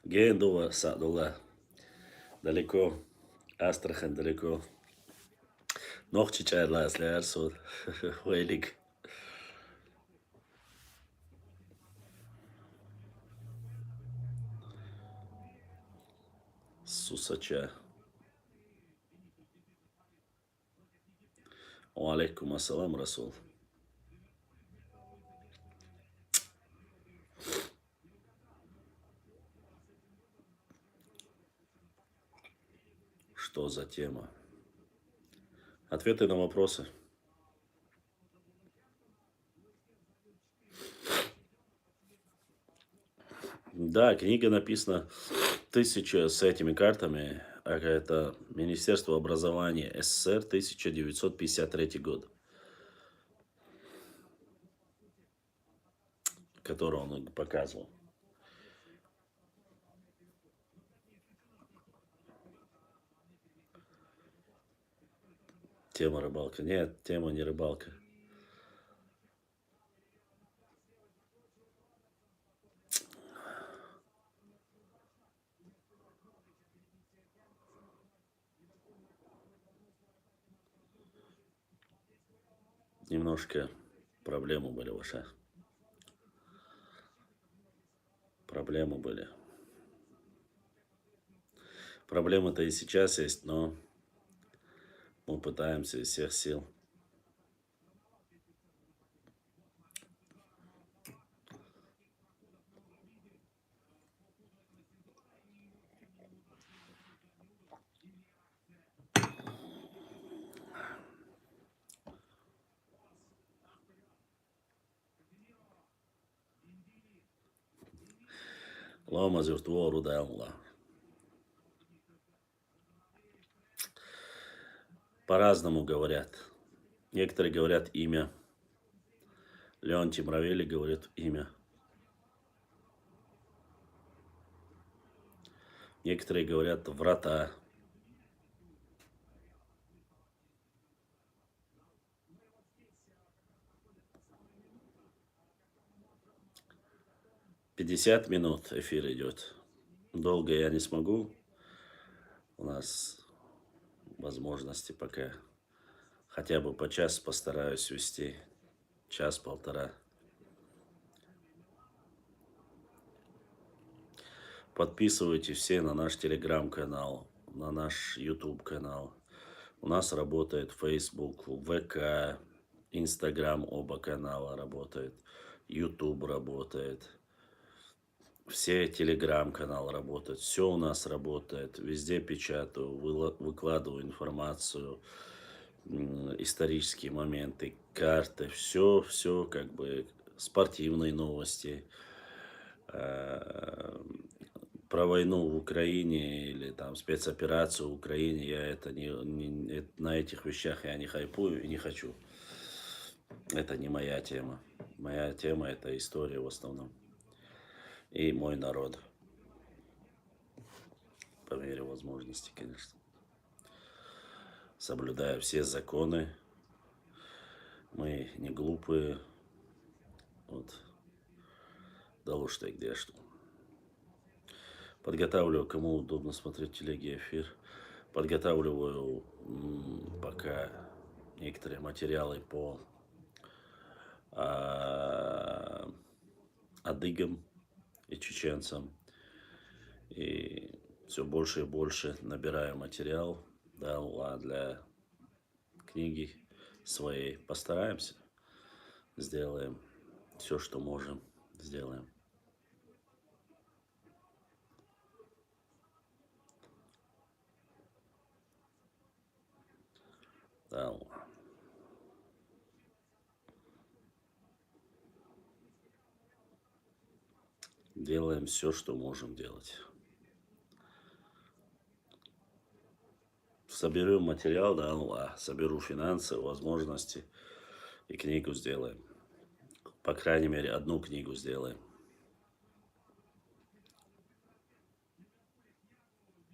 Гендова, Садула. Далеко. Астрахань далеко. Nog çiçeğler, så Welig. Susaça. Wa alaikum assalam, Rasul. Что за тема? Ответы на вопросы. Да, книга написана 1000 с этими картами. А это Министерство образования СССР, 1953 год. Который он показывал. Тема рыбалка. Нет, тема не рыбалка. Немножко проблемы были ваши. Проблемы были. Проблемы-то и сейчас есть, но мы пытаемся из всех сил. Лома зюртвору даула. По-разному говорят. Некоторые говорят имя. Леонтий Мравели говорит имя. Некоторые говорят врата. 50 минут эфир идет. Долго я не смогу. У нас возможности пока. Хотя бы по часу постараюсь вести. Час-полтора. Подписывайтесь все на наш телеграм-канал, на наш YouTube-канал. У нас работает Facebook, ВК, Инстаграм, оба канала работают. YouTube работает. Все телеграм-каналы работают. Все у нас работает. Везде печатаю, выкладываю информацию, исторические моменты, карты. Все как бы спортивные новости. э, Про войну в Украине или там спецоперацию в Украине, я это на этих вещах я не хайпую и не хочу. Это не моя тема. Моя тема это история в основном. И мой народ. По мере возможности, конечно. Соблюдая все законы. Мы не глупые. Вот. Да уж ты где что. Подготавливаю, кому удобно смотреть телеги эфир. Подготавливаю пока некоторые материалы по адыгам и чеченцам. И все больше и больше набираю материал, да, для книги своей. Постараемся, сделаем все, что можем, сделаем. Да. Делаем все, что можем делать. Соберем материал, да, соберу финансы, возможности и книгу сделаем. По крайней мере, одну книгу сделаем.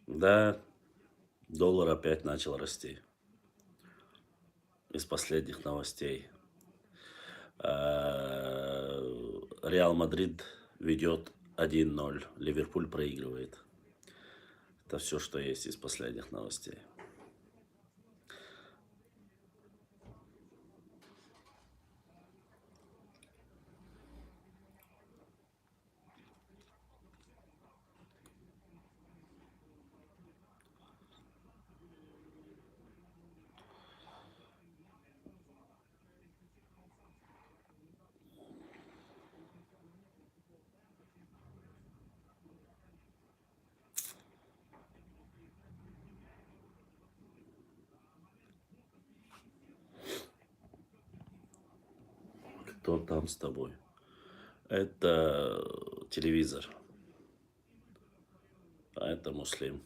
Да, доллар опять начал расти. Из последних новостей. Реал Мадрид ведет 1-0. Ливерпуль проигрывает. Это все, что есть из последних новостей. Кто там с тобой? Это телевизор. А это муслим.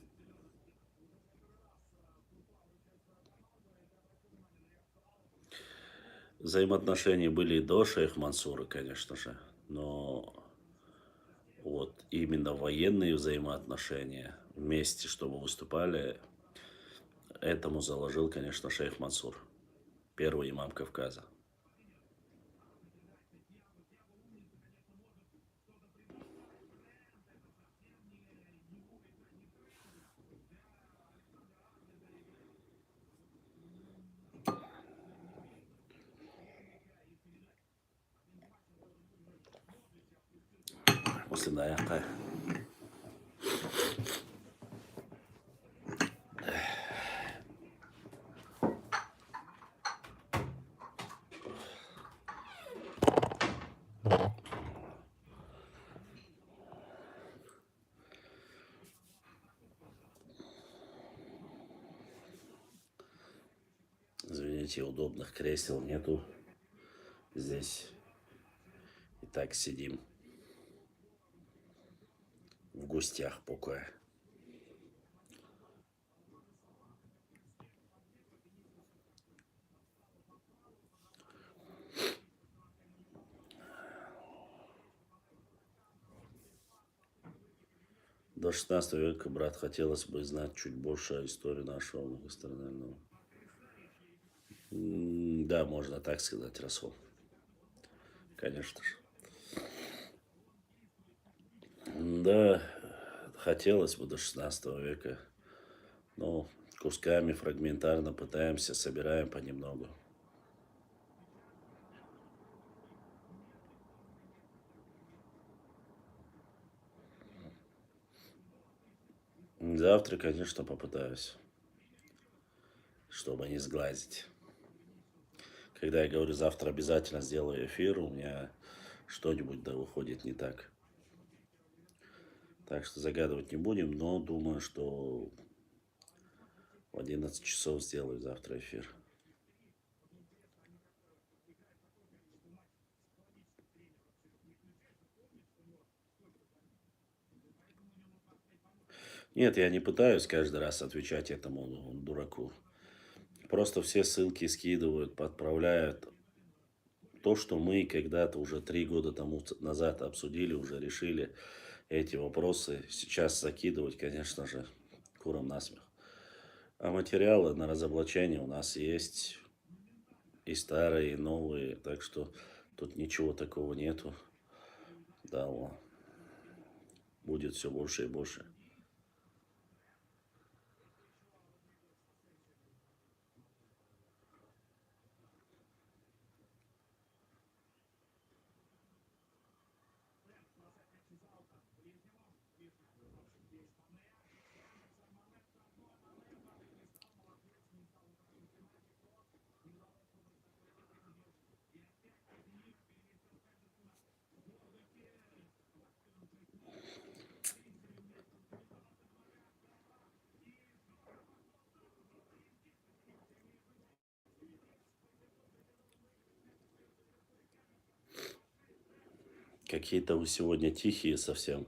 Взаимоотношения были и до шейх Мансура, конечно же. Но вот именно военные взаимоотношения вместе, чтобы выступали, этому заложил, конечно, шейх Мансур, первый имам Кавказа. Осындай аяққа. Извините, удобных кресел нету. Здесь и так сидим в гостях пока. До 16 века, брат, хотелось бы знать чуть больше о истории нашего многострадального. Да, можно так сказать, Расул. Конечно же. Да, хотелось бы до 16 века, но кусками, фрагментарно пытаемся, собираем понемногу. Завтра, конечно, попытаюсь, чтобы не сглазить. Когда я говорю завтра обязательно сделаю эфир, у меня что-нибудь да выходит не так. Так что загадывать не будем, но думаю, что в 11 часов сделаю завтра эфир. Нет, я не пытаюсь каждый раз отвечать этому дураку. Просто все ссылки скидывают, подправляют. То, что мы когда-то уже 3 года тому назад обсудили, уже решили эти вопросы, сейчас закидывать, конечно же, курам насмех. А материалы на разоблачение у нас есть и старые, и новые, так что тут ничего такого нету. Да, будет все больше и больше. Какие-то вы сегодня тихие совсем.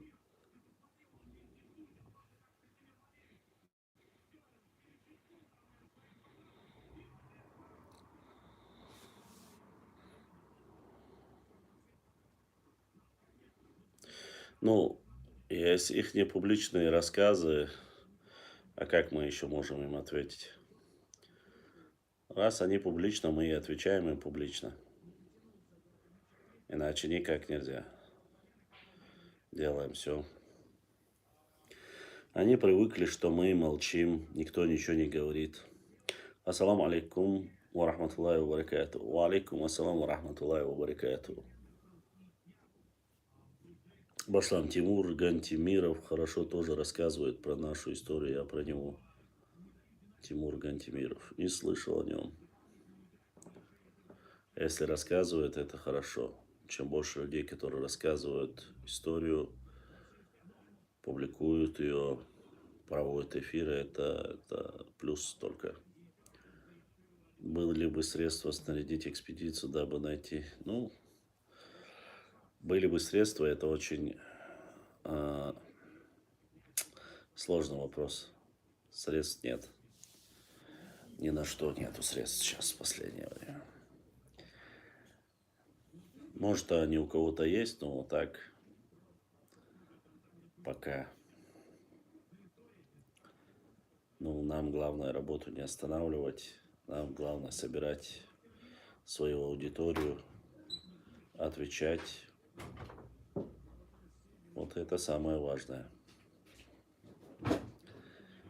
Ну, если их не публичные рассказы, а как мы еще можем им ответить? Раз они публично, мы и отвечаем им публично. Иначе никак нельзя. Делаем все. Они привыкли, что мы молчим, никто ничего не говорит. Ассаламу алейкум ва рахматуллахи ва баракату. Ва алейкум ассалам ва рахматуллахи ва баракату. Башлам Тимур Гантимиров хорошо тоже рассказывает про нашу историю, я про него. Тимур Гантимиров. Не слышал о нем. Если рассказывает, это хорошо. Чем больше людей, которые рассказывают историю, публикуют ее, проводят эфиры, это плюс только. Были бы средства снарядить экспедицию, дабы найти. Ну, были бы средства, это очень а, сложный вопрос. Средств нет. Ни на что нету средств сейчас в последнее время. Может, они у кого-то есть, но так пока. Ну, нам главное работу не останавливать. Нам главное собирать свою аудиторию, отвечать. Вот это самое важное.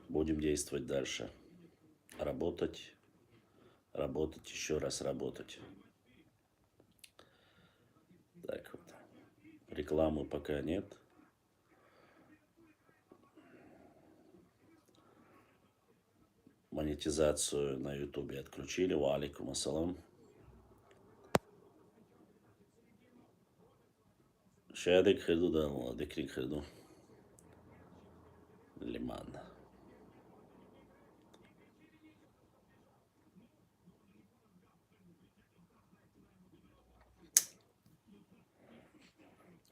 Будем действовать дальше. Работать, работать, еще раз работать. Так вот. Рекламы пока нет. Монетизацию на ютубе отключили. Ва алейкум ассалам. Шадик хирду да, дикрик хирду. Лиман.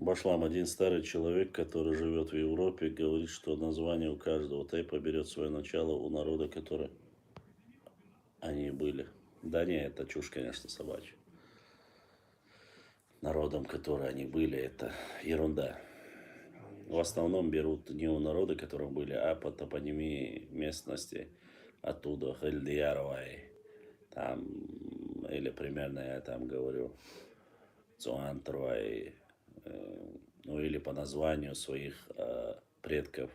Башлам, один старый человек, который живет в Европе, говорит, что название у каждого тейпа берет свое начало у народа, который они были. Да не, это чушь, конечно, собачья. Народом, который они были, это ерунда. В основном берут не у народа, которым были, а по топонимии местности. Оттуда, Хельдияровай, там, или примерно я там говорю, Цуантровай, ну или по названию своих предков,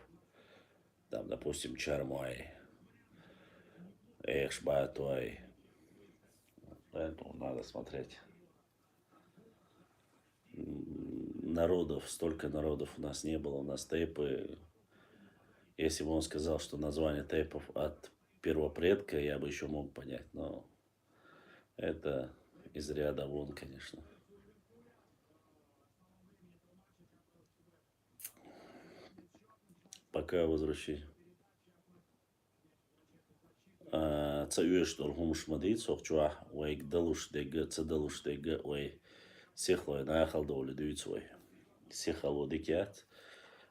там, допустим, Чармуай, Эхшбатуай. Поэтому надо смотреть. Народов, столько народов у нас не было. У нас тейпы. Если бы он сказал, что название тейпов от первопредка, я бы еще мог понять. Но это из ряда вон, конечно. Пока возвращай. Цаюеш дорхумш мадид сохчуа, уай гдалуш дега, цадалуш дега, уай сехлой нахал доли дюйцвой. Сехал одикят,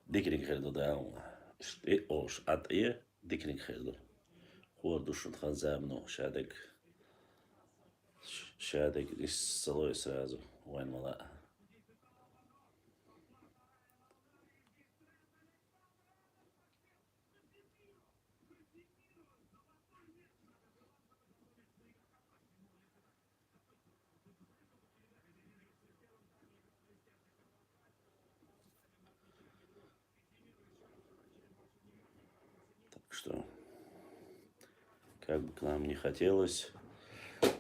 дикринг хердо даун. Ош от дикринг хердо. Хуар душун ханзамно, шадек из салой сразу, уайн мала. Так что, как бы к нам не хотелось,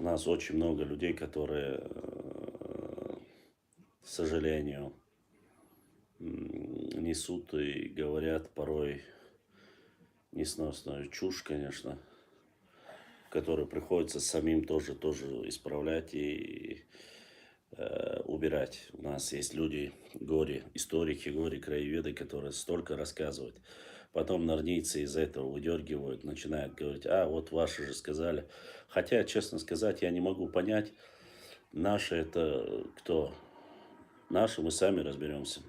у нас очень много людей, которые, к сожалению, несут и говорят порой несносную чушь, конечно, которую приходится самим тоже исправлять и убирать. У нас есть люди, историки, краеведы, которые столько рассказывают. Потом норнийцы из этого выдергивают, начинают говорить, вот ваши же сказали. Хотя, честно сказать, я не могу понять, наши это кто? Наши мы сами разберемся.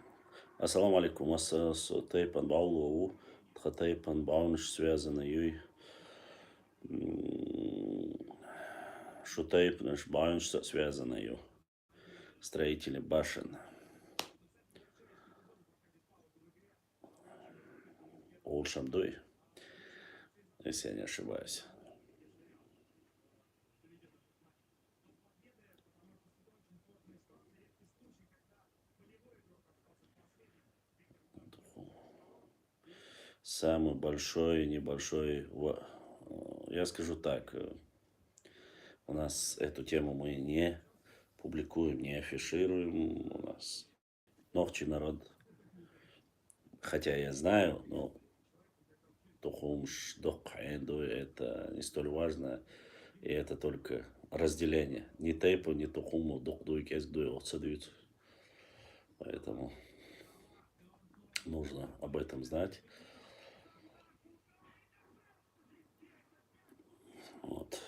Ассаламу алейкум. Тейпан Баулу, Тейпан Баунш связаны юй. Шутейпнеш Баунш связаны ю. Строители башен. Олшамдуй, если я не ошибаюсь. Самый большой, небольшой. Я скажу так, у нас эту тему мы не публикуем, не афишируем. У нас Нохчий народ. Хотя я знаю, но Тухумш, Дохайнду это не столь важно. И это только разделение. Ни Тейпу, ни Тухуму, Дохдуй, Кезгдуй, Оцадуют. Поэтому нужно об этом знать. Вот.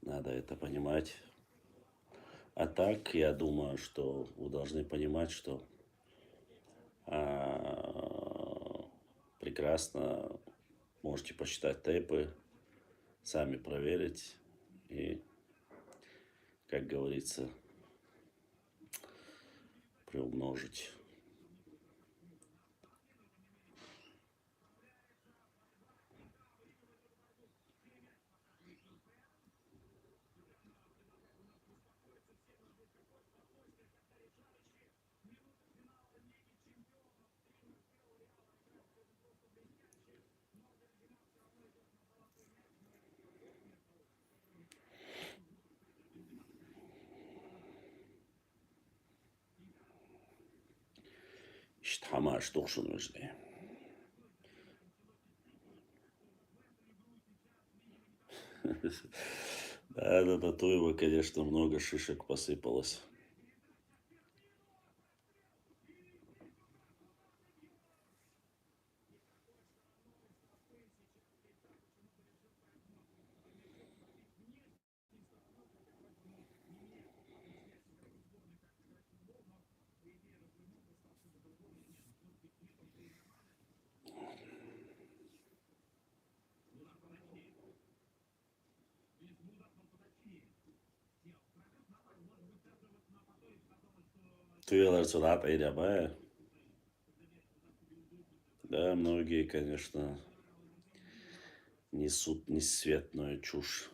Надо это понимать. А так, я думаю, что вы должны понимать, что прекрасно можете посчитать тейпы, сами проверить и, как говорится, приумножить. Штамаш тоже нужны. Да, на Татуева, конечно, много шишек посыпалось. Туелар Цурат Эйдябая. Да, многие, конечно, несут несветную чушь.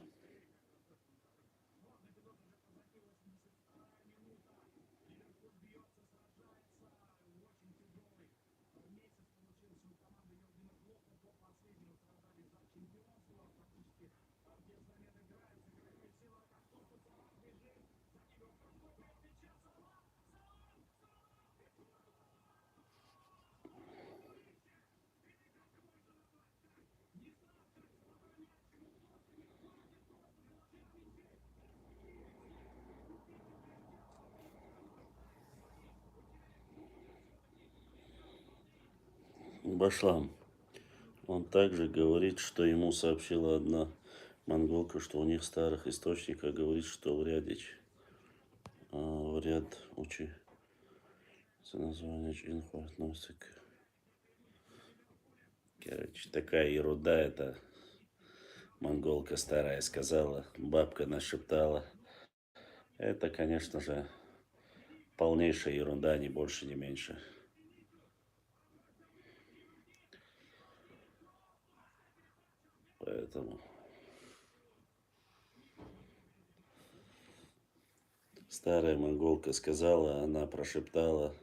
Башлам. Он также говорит, что ему сообщила одна монголка, что у них в старых источниках говорит, что в ряд учи название инфо относится к... Короче, такая ерунда это монголка старая сказала, бабка нашептала. Это, конечно же, полнейшая ерунда, ни больше, ни меньше. Поэтому старая монголка сказала, она прошептала.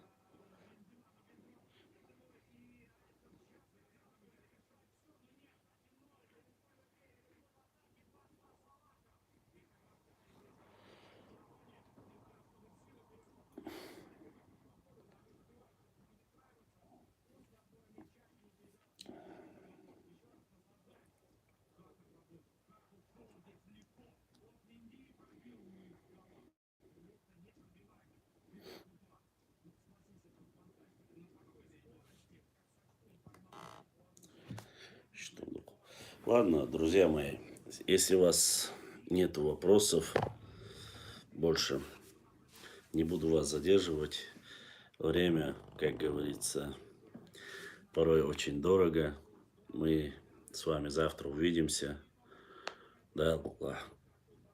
Что? Ладно, друзья мои, если у вас нет вопросов больше, не буду вас задерживать. Время, как говорится, порой очень дорого. Мы с вами завтра увидимся. Да,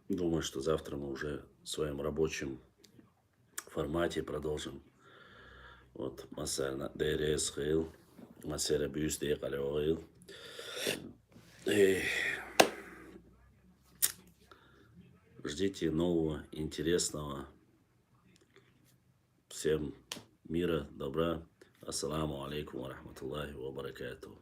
думаю, что завтра мы уже в своем рабочем формате продолжим. Вот, Масса ДРС Хейл, Массера Бюст Хейл. Ждите нового, интересного. Всем мира, добра. Ассаламу алейкум ва рахматуллахи ва баракатуху.